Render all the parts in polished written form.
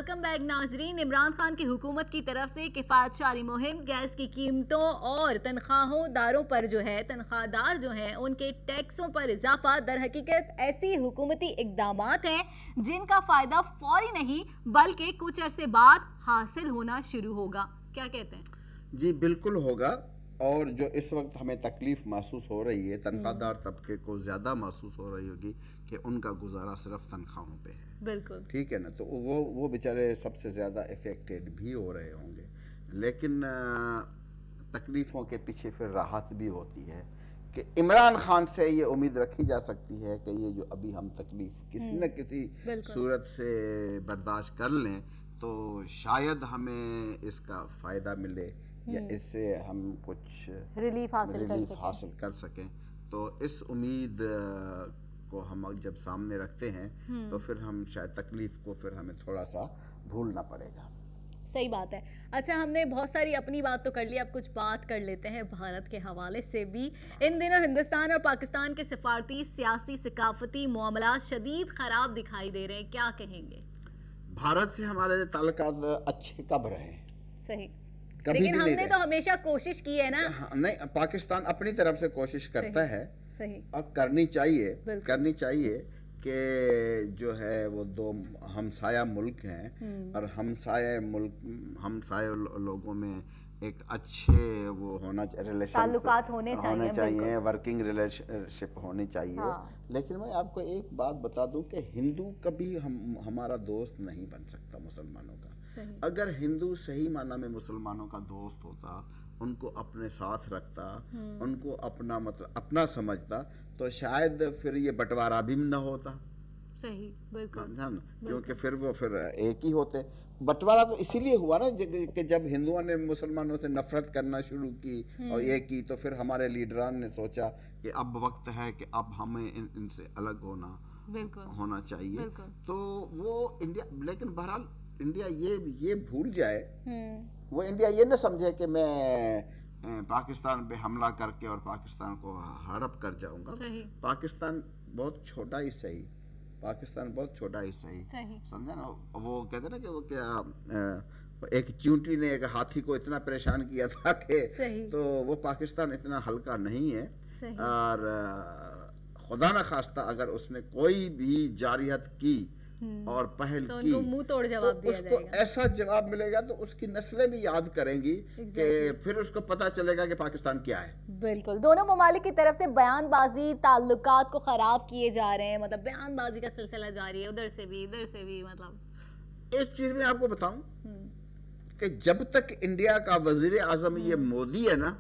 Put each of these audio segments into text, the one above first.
Welcome back ناظرین. عمران خان کی حکومت کی طرف سے کفایت شاری مہم، گیس کی قیمتوں اور تنخواہوں داروں پر تنخواہ دار جو ہیں ان کے ٹیکسوں پر اضافہ در حقیقت ایسی حکومتی اقدامات ہیں جن کا فائدہ فوری نہیں بلکہ کچھ عرصے بعد حاصل ہونا شروع ہوگا. کیا کہتے ہیں؟ جی بالکل ہوگا. اور جو اس وقت ہمیں تکلیف محسوس ہو رہی ہے تنخواہ دار طبقے کو زیادہ محسوس ہو رہی ہوگی کہ ان کا گزارا صرف تنخواہوں پہ ہے. بالکل ٹھیک ہے نا, تو وہ بیچارے سب سے زیادہ افیکٹڈ بھی ہو رہے ہوں گے. لیکن تکلیفوں کے پیچھے پھر راحت بھی ہوتی ہے کہ عمران خان سے یہ امید رکھی جا سکتی ہے کہ یہ جو ابھی ہم تکلیف کسی نہ کسی صورت سے برداشت کر لیں تو شاید ہمیں اس کا فائدہ ملے یا اس سے ہم کچھ ریلیف حاصل کر سکیں. تو اس امید کو ہم جب سامنے رکھتے ہیں تو پھر ہم شاید تکلیف کو پھر ہمیں تھوڑا سا بھولنا پڑے گا. صحیح بات ہے. اچھا, ہم نے بہت ساری اپنی بات تو کر لی, اب کچھ بات کر لیتے ہیں بھارت کے حوالے سے بھی. ان دنوں ہندوستان اور پاکستان کے سفارتی, سیاسی, ثقافتی معاملات شدید خراب دکھائی دے رہے ہیں, کیا کہیں گے؟ بھارت سے ہمارے تعلقات اچھے کب رہے ہیں؟ صحیح, لیکن ہم نے تو ہمیشہ کوشش کی ہے نا. نہیں, پاکستان اپنی طرف سے کوشش کرتا ہے صحیح, اور کرنی چاہیے کہ جو ہے وہ دو ہمسایہ ملک ہیں اور ہمسایہ لوگوں میں ایک اچھے وہ تعلقات ہونے چاہیے, ورکنگ ریلیشن شپ ہونی چاہیے. لیکن میں آپ کو ایک بات بتا دوں کہ ہندو کبھی ہمارا دوست نہیں بن سکتا مسلمانوں کا. اگر ہندو صحیح معنی میں مسلمانوں کا دوست ہوتا, ان کو اپنے ساتھ رکھتا, ان کو اپنا سمجھتا, تو شاید پھر یہ بٹوارا بھی نہ ہوتا. صحیح, بالکل, کیونکہ پھر ایک ہی ہوتے. بٹوارا تو اسی لیے ہوا نا کہ جب ہندوؤں نے مسلمانوں سے نفرت کرنا شروع کی اور یہ کی, تو پھر ہمارے لیڈران نے سوچا کہ اب وقت ہے کہ اب ہمیں ان سے الگ ہونا چاہیے. تو وہ انڈیا, لیکن بہرحال انڈیا یہ بھول جائے, وہ انڈیا یہ نہ سمجھے کہ میں پاکستان پہ حملہ کر کے اور پاکستان کو ہڑپ کر جاؤں گا. پاکستان بہت چھوٹا ہی صحیح, سمجھا نا. وہ کہتے نا کہ وہ کیا ایک چونٹی نے ایک ہاتھی کو اتنا پریشان کیا تھا کہ تو وہ پاکستان اتنا ہلکا نہیں ہے. اور خدا نہ خواستہ اگر اس نے کوئی بھی جارحیت کی اور پہل کی تو اس کو ایسا جواب ملے گا تو اس کی نسلیں بھی یاد کریں گی کہ پھر اس کو پتا چلے گا کہ پاکستان کیا ہے. بالکل, دونوں ممالک کی طرف سے بیان بازی تعلقات کو خراب کیے جا رہے ہیں, مطلب بیان بازی کا سلسلہ جاری ہے, ادھر سے بھی مطلب. ایک چیز میں آپ کو بتاؤں کہ جب تک انڈیا کا وزیر اعظم یہ مودی ہے نا,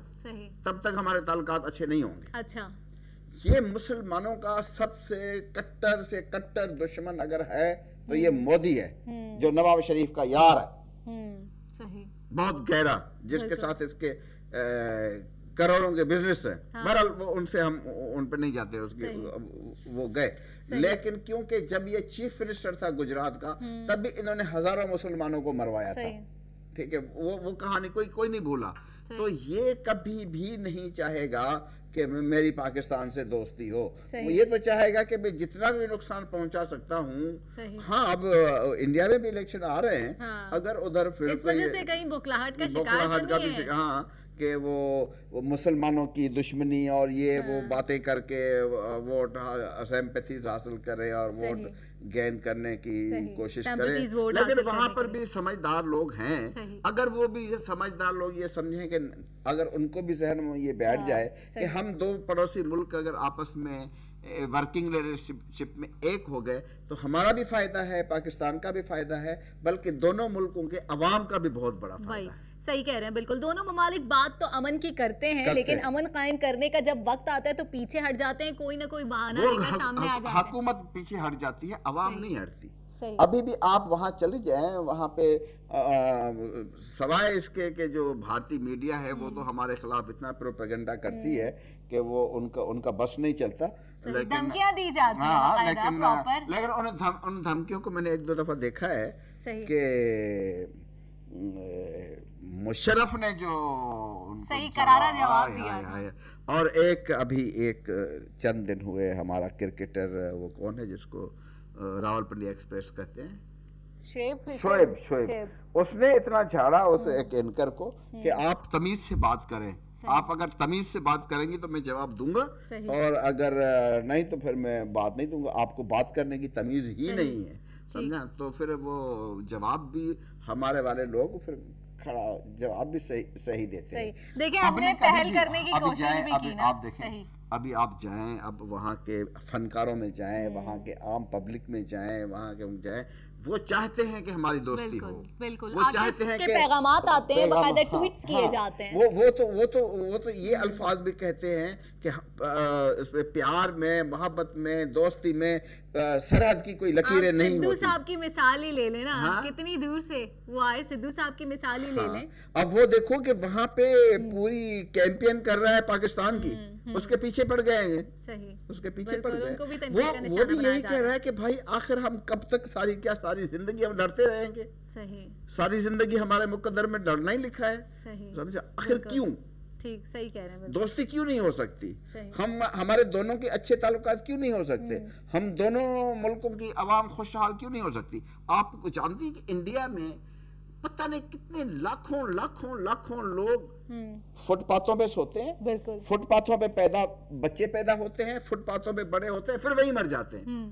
تب تک ہمارے تعلقات اچھے نہیں ہوں گے. اچھا, یہ مسلمانوں کا سب سے کٹر دشمن اگر ہے تو یہ مودی ہے, جو نواز شریف کا یار ہے, بہت گہرا, جس کے ساتھ اس کے کروڑوں کے بزنس ہیں. بہرحال وہ ان پہ نہیں جاتے, وہ گئے. لیکن کیونکہ جب یہ چیف منسٹر تھا گجرات کا, تب بھی انہوں نے ہزاروں مسلمانوں کو مروایا تھا. ٹھیک ہے, وہ کہانی کوئی نہیں بھولا. تو یہ کبھی بھی نہیں چاہے گا کہ میری پاکستان سے دوستی ہو. یہ تو چاہے گا کہ میں جتنا بھی نقصان پہنچا سکتا ہوں. ہاں, اب انڈیا میں بھی الیکشن آ رہے ہیں, اگر ادھر پھر اس وجہ سے کہیں بوکھلاہٹ کا بھی شکار, ہاں, کہ وہ مسلمانوں کی دشمنی اور یہ وہ باتیں کر کے ووٹ سمپیتھیز حاصل کرے اور ووٹ گین کرنے کی کوشش کرے. لیکن وہاں پر بھی سمجھدار لوگ ہیں. اگر وہ بھی سمجھدار لوگ یہ سمجھیں کہ اگر ان کو بھی ذہن میں یہ بیٹھ جائے کہ ہم دو پڑوسی ملک اگر آپس میں ورکنگ ریلیشنشپ میں ایک ہو گئے تو ہمارا بھی فائدہ ہے, پاکستان کا بھی فائدہ ہے, بلکہ دونوں ملکوں کے عوام کا بھی بہت بڑا فائدہ ہے. صحیح کہہ رہے ہیں, بالکل. دونوں ممالک بات تو امن کی کرتے ہیں, لیکن امن قائم کرنے کا جب وقت آتا ہے تو پیچھے ہٹ جاتے ہیں, کوئی نہ کوئی بہانہ لے کر سامنے آ جاتے ہیں. حکومت پیچھے ہٹ جاتی ہے, عوام نہیں ہٹتی. ابھی بھی آپ وہاں چلے جائیں, وہاں پہ سوائے اس کے کہ جو بھارتی میڈیا ہے وہ تو ہمارے خلاف اتنا پروپیگنڈا کرتی ہے کہ وہ ان کا بس نہیں چلتا. دھمکیاں دی جاتی ہیں, لیکن ان دھمکیوں کو میں نے ایک دو دفعہ دیکھا ہے کہ مشرف نے جو صحیح کرارا جواب دیا. اور ایک چند دن ہوئے ہمارا کرکٹر, وہ کون ہے جس کو راول پنڈیا ایکسپریس کہتے ہیں, شعیب اس نے اتنا جھاڑا اس ایک اینکر کو کہ آپ تمیز سے بات کریں, آپ اگر تمیز سے بات کریں گی تو میں جواب دوں گا, اور اگر نہیں تو پھر میں بات نہیں دوں گا, آپ کو بات کرنے کی تمیز ہی نہیں ہے, سمجھا. تو پھر وہ جواب بھی ہمارے والے لوگ پھر کھڑا جواب بھی صحیح دیتے ہیں. دیکھیں ہم نے پہل کرنے کی کوشش بھی کی نا. آپ دیکھیں ابھی آپ جائیں, اب وہاں کے فنکاروں میں جائیں, وہاں کے عام پبلک میں جائیں, وہاں کے جائیں, وہ چاہتے ہیں کہ ہماری دوستی ہو, بالکل وہ چاہتے ہیں کہ پیغامات آتے ہیں, باقاعدہ ٹویٹس کیے جاتے ہیں, وہ تو یہ الفاظ بھی کہتے ہیں کہ اس میں پیار میں, محبت میں, دوستی میں سرحد کی کوئی لکیریں نہیں ہوتی. سدھو صاحب کی مثال ہی لے لیں نا, کتنی دور سے وہ آئے, سدھو صاحب کی مثال ہی لے لیں. اب وہ دیکھو کہ وہاں پہ پوری کیمپین کر رہا ہے پاکستان کی, اس کے پیچھے پڑ گئے ہیں, اس کے پیچھے پڑ گئے. وہ بھی یہی کہہ رہا ہے کہ بھائی آخر ہم کب تک ساری زندگی ہم ڈرتے رہیں گے, ساری زندگی ہمارے مقدر میں ڈرنا ہی لکھا ہے, سمجھا. آخر کیوں صحیح کہہ رہے ہیں, دوستی کیوں نہیں ہو سکتی, ہمارے دونوں کے اچھے تعلقات کیوں نہیں ہو سکتے, ہم دونوں ملکوں کی عوام خوشحال کیوں نہیں ہو سکتی. آپ کو جانتی ہیں کہ انڈیا میں پتہ نہیں کتنے لاکھوں لوگ فٹ پاتھوں پہ سوتے ہیں, فٹ پاتھوں پہ بچے پیدا ہوتے ہیں, فٹ پاتھوں پہ بڑے ہوتے ہیں, پھر وہی مر جاتے ہیں.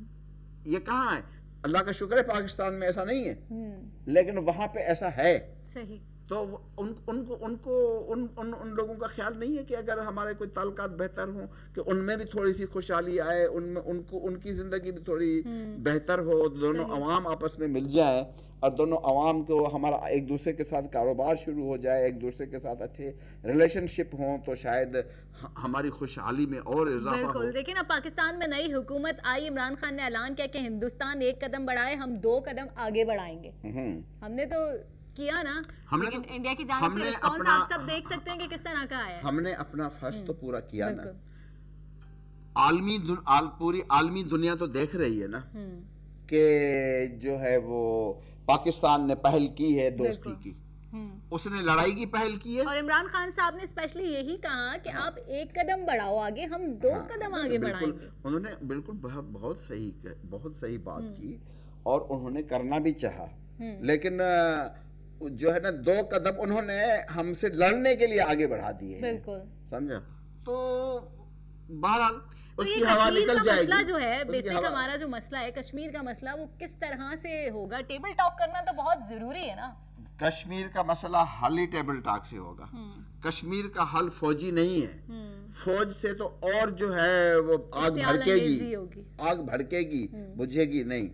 یہ کہاں ہے؟ اللہ کا شکر ہے پاکستان میں ایسا نہیں ہے, لیکن وہاں پہ ایسا ہے. تو ان لوگوں کا خیال نہیں ہے کہ اگر ہمارے کوئی تعلقات بہتر ہوں کہ ان میں بھی تھوڑی سی خوشحالی آئے, ان کی زندگی بھی تھوڑی بہتر ہو, دونوں عوام آپس میں مل جائیں, اور دونوں عوام کو ہمارا ایک دوسرے کے ساتھ کاروبار شروع ہو جائے, ایک دوسرے کے ساتھ اچھے ریلیشن شپ ہوں, تو شاید ہماری خوشحالی میں اور اضافہ ہو. بالکل. دیکھیں نا, پاکستان میں نئی حکومت آئی, عمران خان نے اعلان کیا کہ ہندوستان 1 قدم بڑھائے, ہم 2 قدم آگے بڑھائیں گے. ہم نے تو کیا نا, لیکن انڈیا کی جانب سے رسپانس آپ سب دیکھ سکتے ہیں کہ کس طرح کا آیا ہے. ہم نے اپنا فرض تو پورا کیا نا. پوری عالمی دنیا تو دیکھ رہی ہے نا کہ جو ہے وہ پاکستان نے پہل کی ہے دوستی کی, اس نے لڑائی کی پہل کی ہے. اور عمران خان صاحب نے اسپیشلی یہی کہا کہ آپ 1 قدم بڑھاؤ آگے, ہم 2 قدم آگے بڑھائیں گے. انہوں نے بالکل بہت صحیح بات کی, اور انہوں نے کرنا بھی چاہا, لیکن جو ہے نا 2 قدم انہوں نے ہم سے لڑنے کے لیے آگے بڑھا دیے. بالکل, سمجھا. تو بہرحال اس کی ہوا نکل جائے گی. مسئلہ جو ہے بیسک, ہمارا جو مسئلہ ہے کشمیر کا مسئلہ, وہ کس طرح سے ہوگا؟ ٹیبل ٹاک کرنا تو بہت ضروری ہے نا. کشمیر کا مسئلہ حل ہی ٹیبل ٹاک سے ہوگا. کشمیر کا حل فوجی نہیں ہے, فوج سے تو اور جو ہے وہ آگ بھڑکے گی, بجھے گی نہیں,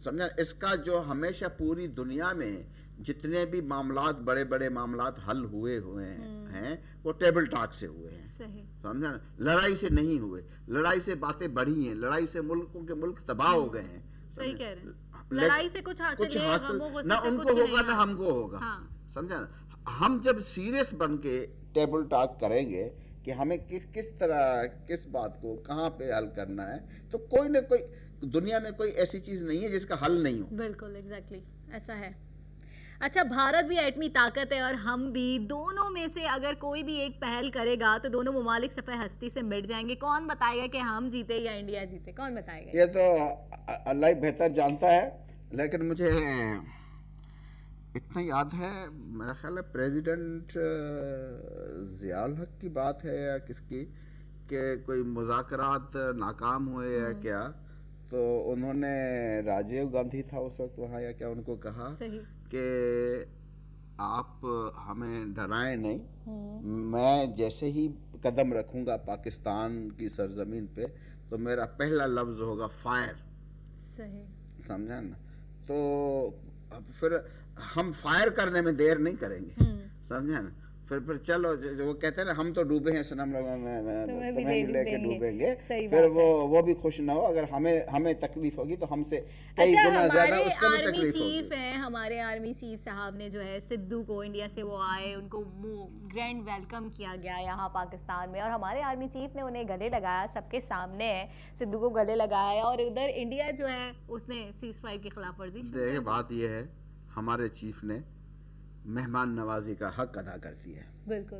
سمجھا. اس کا جو ہمیشہ پوری دنیا میں جتنے بھی معاملات, بڑے بڑے معاملات حل ہوئے ہیں, وہ ٹیبل ٹاک سے ہوئے ہیں, سمجھا. لڑائی سے نہیں ہوئے, لڑائی سے باتیں بڑھی ہیں, لڑائی سے ملکوں کے ملک تباہ ہو گئے ہیں. صحیح کہہ رہے ہیں, لڑائی سے کچھ حاصل نہ ان کو ہوگا نہ ہم کو ہوگا, سمجھا نا. ہم جب سیریس بن کے ٹیبل ٹاک کریں گے کہ ہمیں کس طرح کس بات کو کہاں پہ حل کرنا ہے, تو کوئی نہ کوئی دنیا میں کوئی ایسی چیز نہیں ہے جس کا حل نہیں ہو. بالکل, ایگزیکٹلی ایسا ہے. اچھا, بھارت بھی ایٹمی طاقت ہے اور ہم بھی, دونوں میں سے اگر کوئی بھی ایک پہل کرے گا تو دونوں ممالک صفحہ ہستی سے مٹ جائیں گے. کون بتائے گا کہ ہم جیتے یا انڈیا جیتے؟ کون بتائے گا؟ یہ تو اللہ ہی بہتر جانتا ہے, لیکن مجھے اتنا یاد ہے, میرا خیال ہے پریزیڈنٹ ضیاء الحق کی بات ہے یا کس کی, کہ کوئی مذاکرات ناکام ہوئے یا کیا, تو انہوں نے راجیو گاندھی تھا اس وقت وہاں یا کیا, ان کو کہا کہ آپ ہمیں ڈرائیں نہیں, میں جیسے ہی قدم رکھوں گا پاکستان کی سرزمین پہ تو میرا پہلا لفظ ہوگا فائر. سمجھا نا. تو پھر ہم فائر کرنے میں دیر نہیں کریں گے, سمجھا نا. پھر چلو, وہ کہتے ہیں نا ہم تو ڈوبے ہیں صنم تمہیں بھی لے کے ڈوبیں گے, پھر وہ بھی خوش نہ ہو. اگر ہمیں تکلیف ہوگی تو ہم سے کئی گنا زیادہ اس کو بھی تکلیف ہوگی. ہمارے آرمی چیف صاحب نے جو ہے سدھو کو, انڈیا سے وہ آئے, ان کو گرینڈ ویلکم کیا گیا یہاں پاکستان میں, اور ہمارے آرمی چیف نے انہیں گلے لگایا, سب کے سامنے ہے, سدھو کو گلے لگایا, اور ادھر انڈیا جو ہے اس نے سیز فائر کی خلاف ورزی. دیکھیں, بات یہ ہے ہمارے چیف نے مہمان نوازی کا حق ادا کر دیا ہے. بالکل,